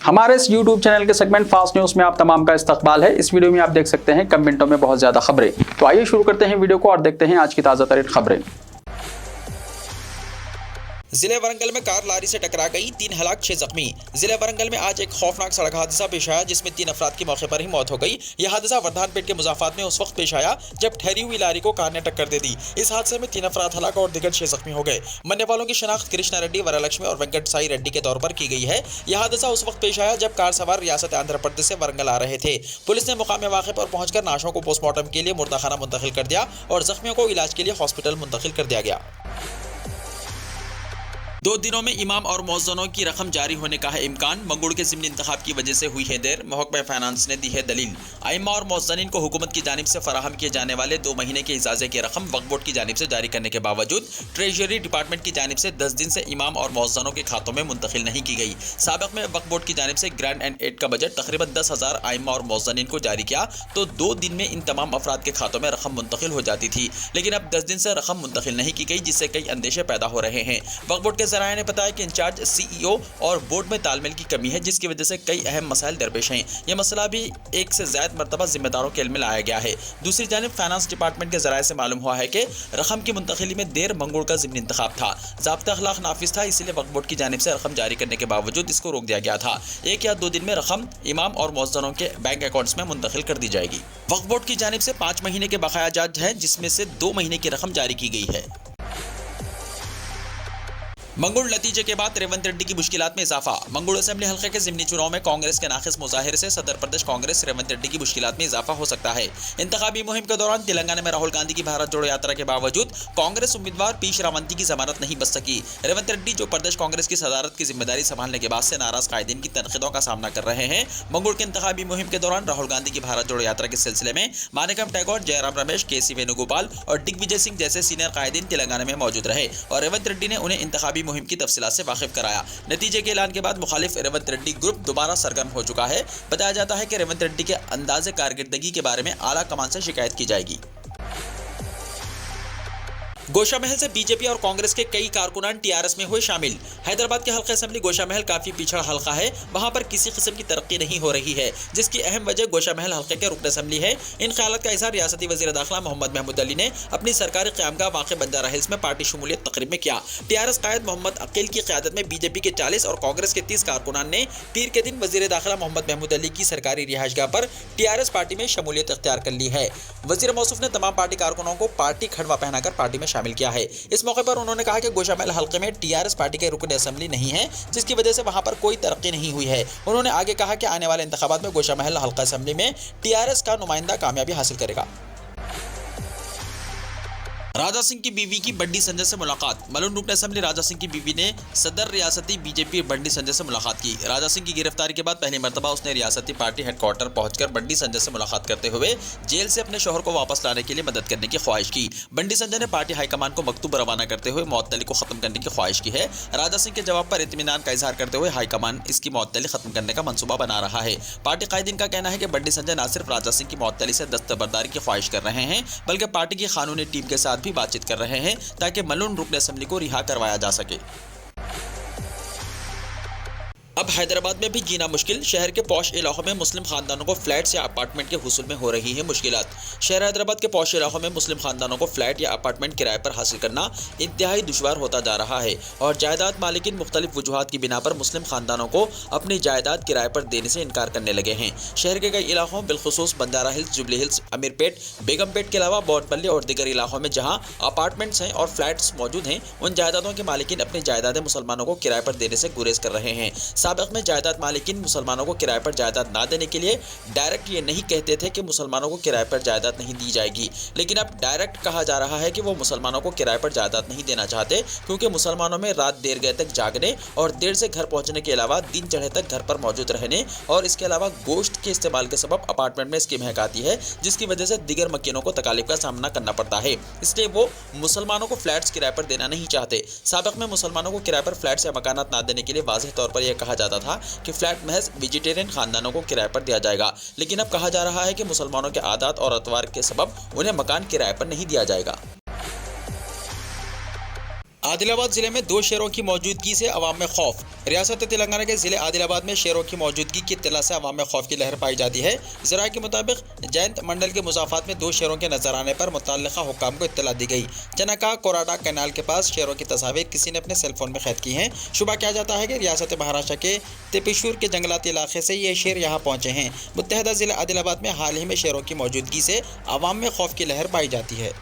हमारे इस YouTube channel के सेगमेंट फास्ट न्यूज में आप तमाम का इस्तकबाल है। इस वीडियो में आप देख सकते हैं कम मिनटों में बहुत ज्यादा खबरें। तो आइए शुरू करते हैं वीडियो को और देखते हैं आज की ताजा तरीन खबरें। जिले वारंगल में कार लारी से टकरा गई, 3 हलाक 6 जख्मी। जिले वारंगल में आज एक खौफनाक सड़क हादसा पेश आया जिसमें 3 अफराद की मौके पर ही मौत हो गई। यह हादसा वर्धानपेट के मुजाफात में उस वक्त पेश आया जब ठहरी हुई लारी को कार ने टक्कर दे दी। इस हादसे में 3 अफराद हलाक और दिगर 6 जख्मी हो गए। मरने वालों की शनाख्त कृष्णा रेड्डी, वरलक्ष्मी और वेंकट साई रेड्डी के तौर पर की गई है। यह हादसा उस वक्त पेश आया जब कार सवार रियासत आंध्र प्रदेश से वारंगल आ रहे थे। पुलिस ने मुकाम वाक़े पर पहुंचकर लाशों को पोस्टमार्टम के लिए मुर्दाखाना मुंतकिल कर दिया और जख्मियों को इलाज के लिए हॉस्पिटल मुंतकिल कर दिया गया। 2 दिनों में इमाम और मौज़्ज़िनों की रकम जारी होने का है इम्कान। मंगुड़ के ज़िमनी इंतखाब की वजह से हुई है देर, महकमा फाइनेंस ने दी है दलील। आइम्मा और मौज़्ज़िनीन को हुकूमत की जानिब से फराहम किए जाने वाले 2 महीने के इजाज़े की रकम वक्फ बोर्ड की जानिब से जारी करने के बावजूद ट्रेजरी डिपार्टमेंट की जानिब से 10 दिन से इमाम और मौज़्ज़िनों के खातों में मुंतकिल नहीं की गई। साबिक़ में वक्फ बोर्ड की जानिब से ग्रांट एंड एड का बजट तकरीबन 10,000 आइम्मा और मौज़्ज़िनीन को जारी किया तो 2 दिन में इन तमाम अफराद के खातों में रकम मुंतकिल हो जाती थी, लेकिन अब 10 दिन से रकम मुंतकिल नहीं की गई, जिससे कई अंदेशे पैदा हो रहे हैं। वक्फ बोर्ड के ज़राए ने बताया कि इंचार्ज CEO और बोर्ड में तालमेल की कमी है, जिसकी वजह से कई अहम मसाइल दरपेश हैं। यह मसला भी एक से ज्यादा मरतबा जिम्मेदारों के इल्म में लाया गया है। दूसरी जानिब फाइनेंस डिपार्टमेंट के जराये से मालूम हुआ है कि रकम की मुंतकिली में देर मंगुड़ का ज़िमनी इंतखाब था। ज़ाब्ता अखलाक नाफिज था, इसलिए वक्फ बोर्ड की जानिब से रकम जारी करने के बावजूद इसको रोक दिया गया था। 1 या 2 दिन में रकम इमाम और मौज़्ज़िनों के बैंक अकाउंट्स में मुंतकिल कर दी जाएगी। वक्फ बोर्ड की जानिब से 5 महीने के बकाया जात है, जिसमें से 2 महीने की रकम जारी की गई है। मंगुड़ नतीजे के बाद रेवंत रेड्डी की मुश्किलात में इजाफा। मंगुड़ असेंबली हल्के के ज़िमनी चुनाव में कांग्रेस के नाक़िस मुजाहिरे से सदर प्रदेश कांग्रेस रेवंत रेड्डी की मुश्किलात में इजाफा हो सकता है। इंतखाबी मुहिम के दौरान तेलंगाना में राहुल गांधी की भारत जोड़ो यात्रा के बावजूद कांग्रेस उम्मीदवार पी श्रावंती की जमानत नहीं बच सकी। रेवंत रेड्डी जो प्रदेश कांग्रेस की सदारत की जिम्मेदारी संभालने के बाद से नाराज कायदीन की तनकीदों का सामना कर रहे हैं। मंगुड़ के इंतखाबी मुहिम के दौरान राहुल गांधी की भारत जोड़ो यात्रा के सिलसिले में मानिकम टैगोर, जयराम रमेश, KC वेणुगोपाल और दिग्विजय सिंह जैसे सीनियर कायदीन तेलंगाना में मौजूद रहे और रेवंत रेड्डी ने उन्हें इंतखाबी मुहिम की तफसीलात वाकिफ कराया। नतीजे के ऐलान के बाद मुखालिफ रेवंत रेड्डी ग्रुप दोबारा सरगर्म हो चुका है। बताया जाता है कि रेवंत रेड्डी के अंदाज़े कारकर्दगी के बारे में आला कमान से शिकायत की जाएगी। गोशा महल से बीजेपी और कांग्रेस के कई कारकुनान TRS में हुए शामिल। हैदराबाद के हल्का असेंबली गोशा महल काफी पिछड़ा हल्का है, वहां पर किसी किस्म की तरक्की नहीं हो रही है, जिसकी अहम वजह गोशा महल हल्के के रुकन असेंबली है। इन ख्यालात का इजहार रियासती वज़ीर दाखिला मोहम्मद महमूद अली ने अपनी सरकारी क़यामगाह वाक़ बंजारा हिल्स में पार्टी शमूलियत तकरीब में किया। TRS कायद मोहम्मद अकील की क़यादत में बीजेपी के 40 और कांग्रेस के 30 कारकुनान ने पीर के दिन वज़ीर दाखिला मोहम्मद महमूद अली की सरकारी रिहाइशगाह पर TRS पार्टी में शमूलियत इख्तियार कर ली है। वज़ीर मौसूफ ने तमाम पार्टी कारकुनों को पार्टी खड़वा पहनाकर पार्टी में शामिल किया है। इस मौके पर उन्होंने कहा कि गोशा महल हल्के में TRS पार्टी के रुकन असेंबली नहीं है, जिसकी वजह से वहां पर कोई तरक्की नहीं हुई है। उन्होंने आगे कहा कि आने वाले इंतखाबात में गोशा महल हल्का असेंबली में TRS का नुमाइंदा कामयाबी हासिल करेगा। राजा सिंह की बीवी की बंडी संजय से मुलाकात। मलून रुकन असेंबली राजा सिंह की बीवी ने सदर रियासती बीजेपी बंडी संजय से मुलाकात की। राजा सिंह की गिरफ्तारी के बाद पहली मरतबा उसने रियासती पार्टी हेडक्वार्टर पहुंचकर बंडी संजय से मुलाकात करते हुए जेल से अपने शौहर को वापस लाने के लिए मदद करने की ख्वाहिश की। बंडी संजय ने पार्टी हाईकमान को मकतूब रवाना करते हुए मुअत्तली को खत्म करने की ख्वाहिश की है। राजा सिंह के जवाब पर इत्मीनान का इजहार करते हुए हाईकमान इसकी मुअत्तली खत्म करने का मंसूबा बना रहा है। पार्टी कायदीन का कहना है कि बंडी संजय न सिर्फ राजा सिंह की मुअत्तली से दस्तबरदारी की ख्वाहिश कर रहे हैं, बल्कि पार्टी की कानूनी टीम के साथ भी बातचीत कर रहे हैं ताकि मलून रुकन असेंबली को रिहा करवाया जा सके। अब हैदराबाद में भी जीना मुश्किल। शहर के पौश इलाकों में मुस्लिम खानदानों को फ्लैट्स या अपार्टमेंट के हुसूल में हो रही है मुश्किलात। शहर हैदराबाद के पौश इलाकों में मुस्लिम खानदानों को फ्लैट या अपार्टमेंट किराए पर हासिल करना इंतहाई दुश्वार होता जा रहा है और जायदाद मालिकिन मुख्तलिफ वजूहात की बिना पर मुस्लिम खानदानों को अपनी जायदाद किराए पर देने से इनकार करने लगे हैं। शहर के कई इलाकों बिलखुसूस बंजारा हिल्स, जुबली हिल्स, अमीरपेट, बेगमपेट के अलावा बोटपल्ली और दीगर इलाकों में जहाँ अपार्टमेंट्स हैं और फ्लैट्स मौजूद हैं, उन जायदादों के मालिकिन अपनी जायदादें मुसलमानों को किराए पर देने से गुरेज कर रहे हैं। साबिक़ में जायदाद मालिकिन मुसलमानों को किराए पर जायदाद ना देने के लिए डायरेक्ट ये नहीं कहते थे कि मुसलमानों को किराए पर जायदाद नहीं दी जाएगी, लेकिन अब डायरेक्ट कहा जा रहा है कि वो मुसलमानों को किराए पर जायदाद नहीं देना चाहते, क्योंकि मुसलमानों में रात देर गए तक जागने और देर से घर पहुंचने के अलावा दिन चढ़े तक घर पर मौजूद रहने और इसके अलावा गोश्त के इस्तेमाल के सबब अपार्टमेंट में इसकी महक आती है, जिसकी वजह से दिगर मकीनों को तकालीफ का सामना करना पड़ता है। इसलिए वो मुसलमानों को फ्लैट्स किराए पर देना नहीं चाहते। साबिक़ में मुसलमानों को किराए पर फ्लैट्स या मकानात ना देने के लिए वाज़ेह तौर पर यह कहा जाता था कि फ्लैट महज वेजिटेरियन खानदानों को किराए पर दिया जाएगा, लेकिन अब कहा जा रहा है कि मुसलमानों के आदात और अतवार के सबब उन्हें मकान किराए पर नहीं दिया जाएगा। आदिलाबाद जिले में 2 शेरों की मौजूदगी से अवाम में खौफ। रियासत तेलंगाना के जिले आदिलाबाद में शेरों की मौजूदगी की इत्तला से अवाम में खौफ की लहर पाई जाती है। ज़राए के मुताबिक जयंत मंडल के मुजाफात में 2 शेरों के नजर आने पर मुतल्लिका हुक्काम को इत्तला दी गई। चनका कोराडा कैनाल के पास शेरों की तस्वीर किसी ने अपने सेलफोन में कैद की हैं। शुबा किया जाता है कि रियासत महाराष्ट्र के तिपिशूर के जंगलाती इलाके से ये शेर यहाँ पहुँचे हैं। मुत्तहदा जिला आदिलाबाद में हाल ही में शेरों की मौजूदगी से अवाम में खौफ की लहर पाई जाती है।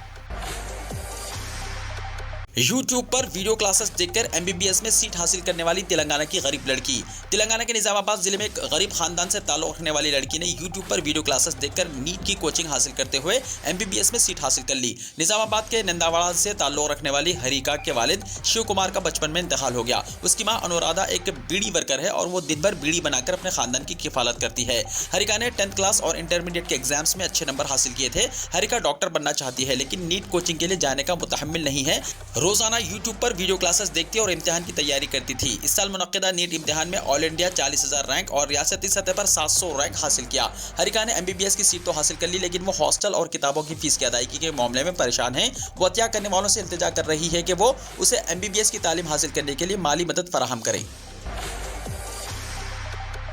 YouTube पर वीडियो क्लासेस देखकर MBBS में सीट हासिल करने वाली तेलंगाना की गरीब लड़की। तेलंगाना के निजामाबाद जिले में एक गरीब खानदान से ताल्लुक रखने वाली लड़की ने YouTube पर वीडियो क्लासेस देखकर नीट की कोचिंग हासिल करते हुए MBBS में सीट हासिल कर ली। निजामाबाद के नंदावाड़ा से ताल्लुक रखने वाली हरिका के वालिद शिव कुमार का बचपन में इंतकाल हो गया। उसकी मां अनुराधा एक बीड़ी वर्कर है और वो दिन भर बीड़ी बनाकर अपने खानदान की किफालत करती है। हरिका ने 10th क्लास और इंटरमीडिएट के एग्जाम्स में अच्छे नंबर हासिल किए थे। हरिका डॉक्टर बनना चाहती है लेकिन नीट कोचिंग के लिए जाने का मुतहम्मिल नहीं है। रोजाना YouTube पर वीडियो क्लासेस देखती और इम्तिहान की तैयारी करती थी। इस साल मुनक्किदा नीट इम्तिहान में ऑल इंडिया 40,000 रैंक और रियासती सतह पर 700 रैंक हासिल किया। हरिका ने MBBS की सीट तो हासिल कर ली लेकिन वो हॉस्टल और किताबों की फीस की अदायगी के मामले में परेशान है। वो हत्या करने वालों से इल्तिजा कर रही है कि वो उसे MBBS की तालीम हासिल करने के लिए माली मदद फराहम करें।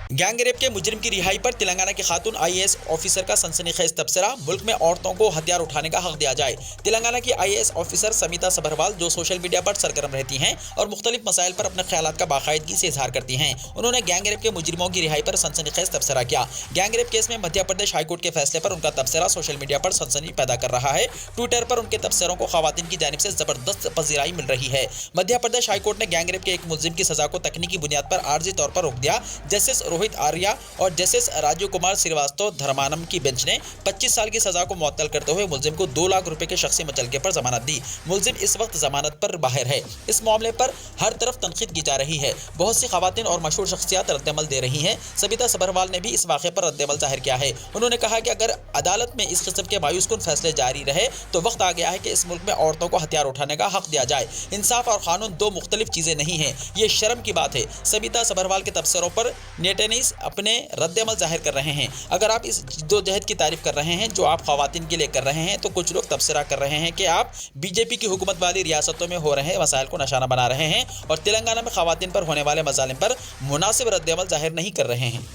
गैंग रेप के मुजरिम की रिहाई पर तेलंगाना की खातून IAS ऑफिसर का सनसनीखेज तबसरा। मुल्क में औरतों को हथियार उठाने का हक दिया जाए। तेलंगाना की IAS ऑफिसर समिता सबरवाल जो सोशल मीडिया पर सरगर्म रहती हैं और मुख्तलिफ मसाइल पर अपने ख्यालात का बाकायदगी से इजहार करती हैं, उन्होंने गैंग रेप के मुजरिमों की रिहाई पर सनसनीखेज तबसरा किया। गैंग रेप केस में मध्य प्रदेश हाईकोर्ट के फैसले पर उनका तबसरा सोशल मीडिया पर सनसनी पैदा कर रहा है। ट्विटर पर उनके तबसरों को खवातीन की जानिब से जबरदस्त पजीराई मिल रही है। मध्य प्रदेश हाईकोर्ट ने गैंग रेप के एक मुलजिम की सजा को तकनीकी बुनियाद पर आर्जी तौर पर रोक दिया। जस्टिस रोहित आर्या और जस्टिस राजीव कुमार श्रीवास्तव धर्मानम की बेंच ने 25 साल की सजा को मुअत्तल करते हुए मुलजिम को 2 लाख रुपए के शख्सी मुचलके पर जमानत दी। मुलजिम इस वक्त जमानत पर बाहर है। इस मामले पर हर तरफ तनकीद की जा रही है। बहुत सी खवातीन और मशहूर शख्सियात रद्दमल दे रही हैं। सबिता सबरवाल ने भी इस वाक़े पर रद्दमल जाहिर किया है। उन्होंने कहा कि अगर अदालत में इस किस्म के मायूसकुन फैसले जारी रहे तो वक्त आ गया है कि इस मुल्क में औरतों को हथियार उठाने का हक दिया जाए। इंसाफ और कानून 2 मुख्तलिफ चीज़ें नहीं हैं। ये शर्म की बात है। सबिता सबरवाल के तबसरों पर नेटनीस अपने रद्दमल जाहिर कर रहे हैं। अगर आप इस जद्दोजहद की तारीफ कर रहे हैं जो आप खवातीन के लिए कर रहे हैं तो कुछ लोग तबसरा कर रहे हैं कि आप BJP की हुकूमत वाली रियासतों में हो रहे मसाइल को निशाना बना रहे हैं और तेलंगाना में खवातीन पर होने वाले मजालिम पर मुनासिब रद्दमल जाहिर नहीं कर रहे हैं।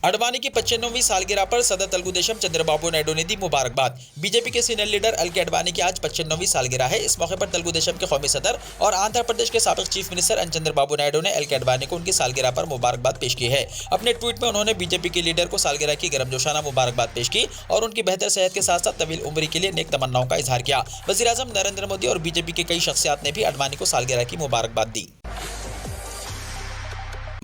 अडवाणी की 95वीं सालगिरह पर सदर तेलुगु देशम चंद्रबाबू नायडू ने दी मुबारकबाद। बीजेपी के सीनियर लीडर LK अडवाणी की आज 95वीं सालगिरह है। इस मौके पर तेलुगु देशम के कौमी सदर और आंध्र प्रदेश के साबिक chief minister N Chandrababu Naidu ने LK अडवाणी को उनकी सालगिरह पर मुबारकबाद पेश की है। अपने ट्वीट में उन्होंने बीजेपी के लीडर को सालगिरह की गर्मजोशाना मुबारकबाद पेश की और उनकी बेहतर सेहत के साथ साथ तवील उम्री के लिए नेक तमन्नाओं का इजहार किया। वज़ीर-ए-आज़म नरेंद्र मोदी और बीजेपी के कई शख्सियात ने भी अडवाणी को सालगिरह की मुबारकबाद दी।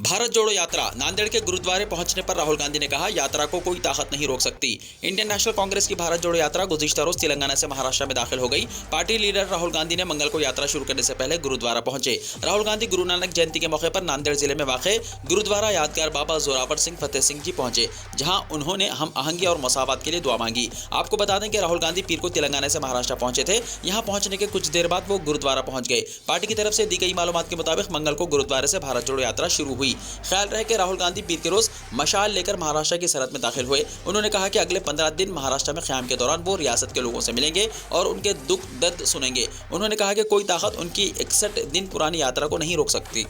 भारत जोड़ो यात्रा। नांदेड़ के गुरुद्वारे पहुंचने पर राहुल गांधी ने कहा, यात्रा को कोई ताकत नहीं रोक सकती। इंडियन नेशनल कांग्रेस की भारत जोड़ो यात्रा गुज़िश्ता रोज तेलंगाना से महाराष्ट्र में दाखिल हो गई। पार्टी लीडर राहुल गांधी ने मंगल को यात्रा शुरू करने से पहले गुरुद्वारा पहुंचे। राहुल गांधी गुरु नानक जयंती के मौके पर नांदेड़ जिले में वाक़े गुरुद्वारा यादगार बाबा जोरावर सिंह फतेह सिंह जी पहुंचे, जहां उन्होंने हम आहंगी और मसावत के लिए दुआ मांगी। आपको बता दें कि राहुल गांधी पीर को तेलंगाना से महाराष्ट्र पहुंचे थे। यहां पहुंचने के कुछ देर बाद वो गुरुद्वारा पहुंच गए। पार्टी की तरफ से दी गई मालूमात के मुताबिक मंगल को गुरुद्वारे से भारत जोड़ो यात्रा शुरू हुई। ख्याल रहे कि राहुल गांधी पीर के रोज मशाल लेकर महाराष्ट्र की सरहद में दाखिल हुए। उन्होंने कहा कि अगले 15 दिन महाराष्ट्र में क़याम के दौरान वो रियासत के लोगों से मिलेंगे और उनके दुख दर्द सुनेंगे। उन्होंने कहा कि कोई ताकत उनकी 61 दिन पुरानी यात्रा को नहीं रोक सकती।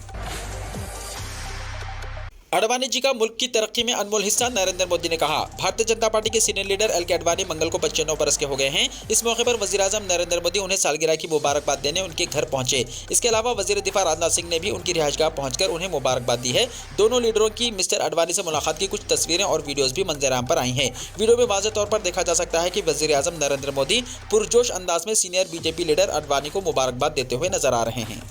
अडवाणी जी का मुल्क की तरक्की में अनमोल हिस्सा नरेंद्र मोदी ने कहा। भारतीय जनता पार्टी के सीनियर लीडर LK अडवाणी मंगल को 95 बरस के हो गए हैं। इस मौके पर वज़ीर-ए-आज़म नरेंद्र मोदी उन्हें सालगिरह की मुबारकबाद देने उनके घर पहुंचे। इसके अलावा वज़ीर दिफा राजनाथ सिंह ने भी उनकी रिहाइशगाह पहुंचकर उन्हें मुबारकबाद दी है। दोनों लीडरों की मिस्टर अडवाणी से मुलाकात की कुछ तस्वीरें और वीडियोज भी मंजर-ए-आम पर आई हैं। वीडियो में वाज़ेह तौर पर देखा जा सकता है कि वज़ीर-ए-आज़म नरेंद्र मोदी पुरजोश अंदाज में सीनियर BJP लीडर अडवाणी को मुबारकबाद देते हुए नजर आ रहे हैं।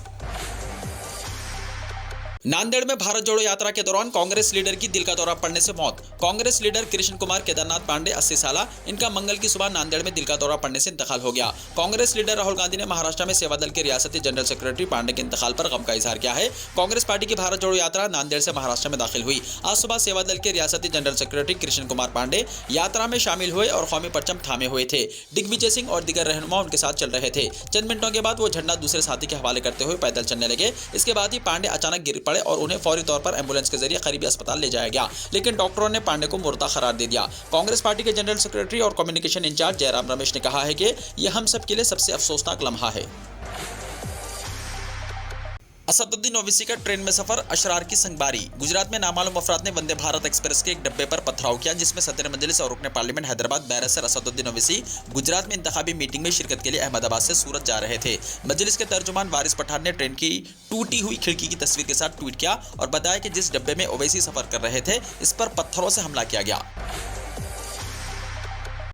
नांदेड़ में भारत जोड़ो यात्रा के दौरान कांग्रेस लीडर की दिल का दौरा पड़ने से मौत। कांग्रेस लीडर कृष्ण कुमार केदारनाथ पांडे 80 साल, इनका मंगल की सुबह नांदेड़ में दिल का दौरा पड़ने से इंतकाल हो गया। कांग्रेस लीडर राहुल गांधी ने महाराष्ट्र में सेवा दल के रियासती जनरल सेक्रेटरी पांडे के इंतकाल पर गम का इजहार किया है। कांग्रेस पार्टी की भारत जोड़ो यात्रा नांदेड़ से महाराष्ट्र में दाखिल हुई। आज सुबह सेवा दल के रियासती जनरल सेक्रेटरी कृष्ण कुमार पांडे यात्रा में शामिल हुए और कौमी परचम थामे हुए थे। दिग्विजय सिंह और दीगर रहनुमा उनके साथ चल रहे थे। चंद मिनटों के बाद वो झंडा दूसरे साथी के हवाले करते हुए पैदल चलने लगे। इसके बाद ही पांडे अचानक गिर पड़े पड़े और उन्हें फौरी तौर पर एम्बुलेंस के जरिए करीबी अस्पताल ले जाया गया, लेकिन डॉक्टरों ने पांडे को मुर्दा करार दे दिया। कांग्रेस पार्टी के जनरल सेक्रेटरी और कम्युनिकेशन इंचार्ज जयराम रमेश ने कहा है कि यह हम सब के लिए सबसे अफसोसनाक लम्हा है। असदुद्दीन ओवैसी का ट्रेन में सफर, अशरार की संगबारी। गुजरात में नामालूम अफराद ने वंदे भारत एक्सप्रेस के एक डब्बे पर पथराव किया, जिसमें सदर मजलिस और रुकने पार्लियामेंट हैदराबाद बैरिस्टर असदुद्दीन ओवैसी गुजरात में इंतखाबी मीटिंग में शिरकत के लिए अहमदाबाद से सूरत जा रहे थे। मजलिस के तर्जुमान वारिस पठान ने ट्रेन की टूटी हुई खिड़की की तस्वीर के साथ ट्वीट किया और बताया कि जिस डब्बे में ओवैसी सफर कर रहे थे, इस पर पत्थरों से हमला किया गया।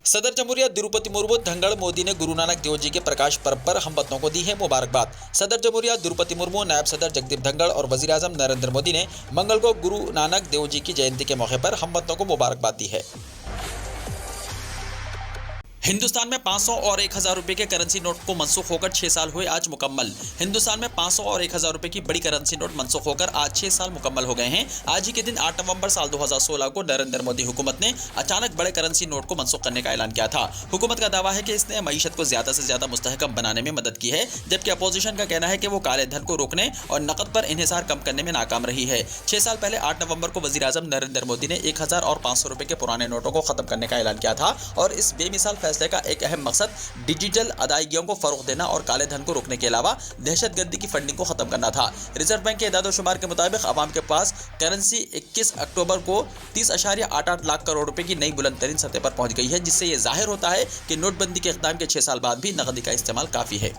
सदर जमहूरिया द्रौपदी मुर्मू धंगड़ मोदी ने गुरु नानक देव जी के प्रकाश पर्व पर हमवतनों को दी है मुबारकबाद। सदर जमहूरिया द्रौपदी मुर्मू, नायब सदर जगदीप धंगड़ और वजीर आजम नरेंद्र मोदी ने मंगल को गुरु नानक देव जी की जयंती के मौके पर हमवतनों को मुबारकबाद दी है। हिंदुस्तान में 500 और 1000 रुपए के करेंसी नोट को मनसूख होकर 6 साल हुए आज मुकम्मल। हिंदुस्तान में 500 और 1000 रुपए की बड़ी करेंसी नोट मनसूख होकर आज 6 साल मुकम्मल हो गए हैं। आज ही के दिन 8 नवंबर साल 2016 को नरेंद्र मोदी हुकूमत ने अचानक बड़े करेंसी नोट को मनसूख करने का ऐलान किया था। हुकूमत का दावा है कि इसने मईशत को ज्यादा से ज्यादा मुस्तहकम बनाने में मदद की है, जबकि अपोजिशन का कहना है कि वो काले धन को रोकने और नकद पर इन्हिसार कम करने में नाकाम रही है। 6 साल पहले 8 नवंबर को वजीर आजम नरेंद्र मोदी ने 1000 और 500 रुपए के पुराने नोटों को खत्म करने का ऐलान किया था और इस बेमिसाल फैसले का एक अहम मकसद डिजिटल अदायगियों को फरोग देना और काले धन को रोकने के अलावा दहशतगर्दी की फंडिंग को खत्म करना था। रिजर्व बैंक के एदाद-ओ-शुमार के मुताबिक अवाम के पास करेंसी 21 अक्टूबर को 30.88 लाख करोड़ रुपए की नई बुलंद तरीन सतह पर पहुंच गई है, जिससे यह जाहिर होता है कि नोटबंदी के इक़दाम के 6 साल बाद भी नकदी का इस्तेमाल काफी है।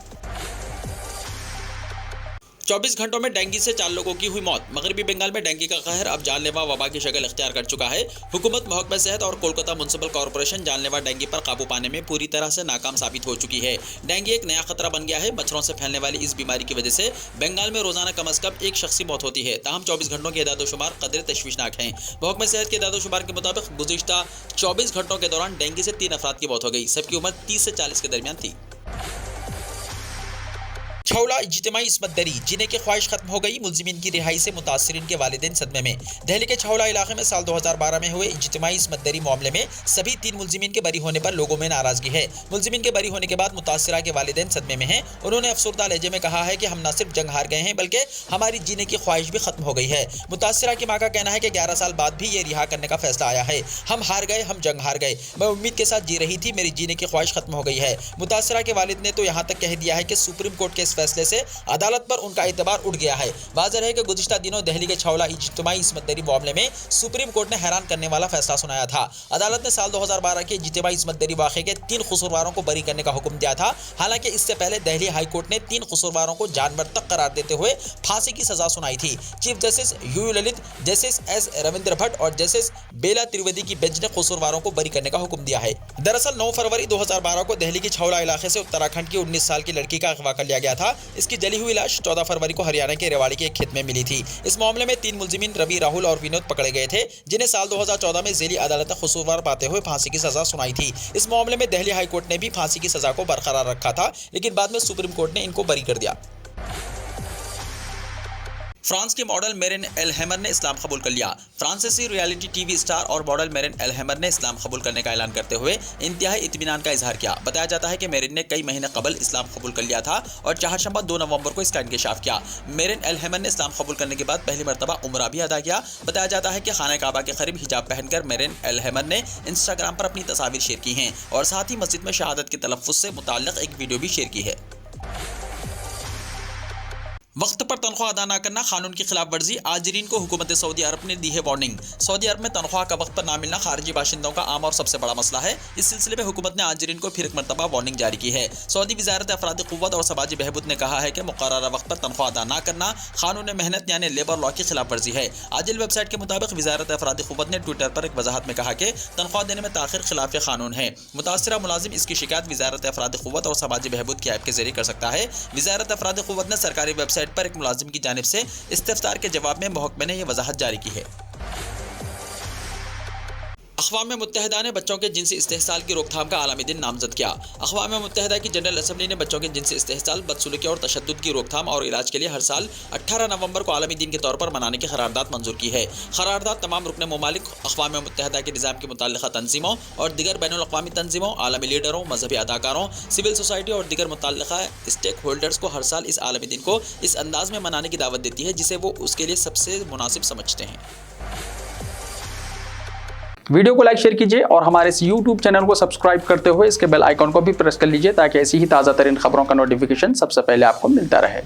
24 घंटों में डेंगू से 4 लोगों की हुई मौत। मगरबी बंगाल में डेंगू का कहर अब जानलेवा वबा की शक्ल इख्तियार कर चुका है। हुकूमत, महकमा सेहत और कोलकाता म्युनिसिपल कॉर्पोरेशन जानलेवा डेंगू पर काबू पाने में पूरी तरह से नाकाम साबित हो चुकी है। डेंगू एक नया खतरा बन गया है। मच्छरों से फैलने वाली इस बीमारी की वजह से बंगाल में रोजाना कम अज कम 1 शख्स की मौत होती है। ताहम 24 घंटों के एदाद-ओ-शुमार कदर तशवीशनाक हैं। महकमा सेहत के एदाद-ओ-शुमार के मुताबिक गुज़िश्ता 24 घंटों के दौरान डेंगू से 3 अफराद की मौत हो गई। सबकी उम्र 30 से 40 के दरमियान थी। छौला इज्तिमाई इस्मत दरी, जीने की ख्वाहिश खत्म हो गई। मुलजिमीन की रिहाई से मुतासिरीन के वालिदैन सदमे में। दिल्ली के छौला इलाके में साल 2012 में हुए इज्तिमाई इस्मत दरी मामले में सभी 3 मुलजिमीन के बरी होने पर लोगों में नाराजगी है। मुलजिमीन के बरी होने के बाद मुतासिरा के वालिदैन सदमे में हैं। उन्होंने अफसरदा लहजे में कहा है कि हम न सिर्फ जंग हार गए हैं, बल्कि हमारी जीने की ख्वाहिश भी खत्म हो गई है। मुतासिरा की माँ का कहना है कि 11 साल बाद भी ये रिहा करने का फैसला आया है। हम हार गए, हम जंग हार गए। मैं उम्मीद के साथ जी रही थी, मेरी जीने की ख्वाहिश खत्म हो गई है। मुतासिरा के वालिद ने तो यहाँ तक कह दिया है कि सुप्रीम कोर्ट के इस फैसले से अदालत पर उनका एतबार उठ गया है। वाज़ेह है कि गुज़िश्ता दिनों दिल्ली के छौला इज्तिमाई इस्मत दरी मामले में सुप्रीम कोर्ट ने हैरान करने वाला फैसला सुनाया था। अदालत ने साल 2012 के इज्तिमाई इस्मत दरी वाक़े के 3 कसूरवारों को बरी करने का हुक्म दिया था। हालांकि इससे पहले दिल्ली हाई कोर्ट ने 3 कसूरवारों को जानवर तक करार देते हुए फांसी की सजा सुनाई थी। Chief justice U Lalit, justice S Ravindra Bhatt और जस्टिस बेला त्रिवेदी की बेंच ने कसूरवारों को बरी करने का हुक्म दिया है। दरअसल 9 फरवरी 2012 को दिल्ली की छौला इलाके से उत्तराखंड की 19 साल की लड़की का अगवा कर लिया गया था। इसकी जली हुई लाश 14 फरवरी को हरियाणा के रेवाड़ी के एक खेत में मिली थी। इस मामले में 3 मुलजिमीन रवि, राहुल और विनोद पकड़े गए थे, जिन्हें साल 2014 में ज़ेली अदालत ने कसूरवार पाते हुए फांसी की सजा सुनाई थी। इस मामले में दिल्ली हाई कोर्ट ने भी फांसी की सजा को बरकरार रखा था, लेकिन बाद में सुप्रीम कोर्ट ने इनको बरी कर दिया। फ्रांस के मॉडल मेरिन एलहेमर ने इस्लाम कबूल कर लिया। फ्रांसीसी रियलिटी टीवी स्टार और मॉडल मेरिन एलहेमर ने इस्लाम कबूल करने का ऐलान करते हुए इंतहाई इत्मीनान का इजहार किया। बताया जाता है कि मेरिन ने कई महीने कबल इस्लाम कबूल कर लिया था और चाहशंबा 2 नवंबर को इसका इंकशाफ किया। मेरिन एलहेमर ने इस्लाम कबूल करने के बाद पहली मरतबा उम्रा भी अदा किया। बताया जाता है कि खाना काबा के करीब हिजाब पहनकर मेरिन एलहेमर ने इंस्टाग्राम पर अपनी तस्वीर शेयर की हैं और साथ ही मस्जिद में शहादत के तलफ़्फ़ुज़ से मुताल्लिक़ एक वीडियो भी शेयर की है। वक्त पर तनख्वाह अदा न करना कानून की खिलाफ वर्जी, आजरीन को हुकूमत सऊदी अरब ने दी है वार्निंग। सऊदी अरब में तनख्वाह का वक्त पर ना मिलना खारजी बाशिंदों का आम और सबसे बड़ा मसला है। इस सिलसिले में हुकूमत ने आजरीन को फिर एक मरतबा वार्निंग जारी की है। सऊदी वज़ारत अफरादी क़ुव्वत और समाजी बहबूद ने कहा है कि मुक़र्ररा वक्त पर तनख्वाह अदा न करना कानून मेहनत यानी लेबर लॉ की खिलाफ वर्जी है। आजिल वेबसाइट के मुताबिक वज़ारत अफरादी क़ुव्वत ने ट्विटर पर एक वजाहत में कहा कि तनख्वाह देने में ताख़िर खिलाफ कानून है। मुतासरा मुलाजिम इसकी शिकायत वज़ारत अफरादी क़ुव्वत और समाजी बहबूद की ऐप के जरिए कर सकता है। वज़ारत अफरादी क़ुव्वत ने सरकारी वेबसाइट पर एक मुलाजिम की जानिब से इस्तिफ्तार के जवाब में महकमे ने यह वजाहत जारी की है। अक़वाम मुत्तहिदा ने बच्चों के जिनसी इस्तेहसाल की रोकथाम का आलमी दिन नामजद किया। अक़वाम मुत्तहिदा की जनरल असम्बली ने बच्चों के जिनसी इस्तेहसाल, बदसलूकी और तशद्दुद की रोकथाम और इलाज के लिए हर साल 18 नवंबर को आलमी दिन के तौर पर मनाने की करारदाद मंजूर की है। करारदाद तमाम रुकन ममालिक, अक़वाम मुत्तहिदा के निज़ाम की मुतल्लिक़ा तंजीमों और दिगर बैनुल-अक़वामी तंजीमों, आलमी लीडरों, मजहबी अदाकारों, सिविल सोसाइटी और दिगर मुतल्लिक़ा स्टेक होल्डर्स को हर साल इस आलमी दिन को इस अंदाज में मनाने की दावत देती है जिसे वो उसके लिए सबसे मुनासिब समझते हैं। वीडियो को लाइक शेयर कीजिए और हमारे इस YouTube चैनल को सब्सक्राइब करते हुए इसके बेल आइकॉन को भी प्रेस कर लीजिए ताकि ऐसी ही ताज़ा तरीन खबरों का नोटिफिकेशन सबसे पहले आपको मिलता रहे।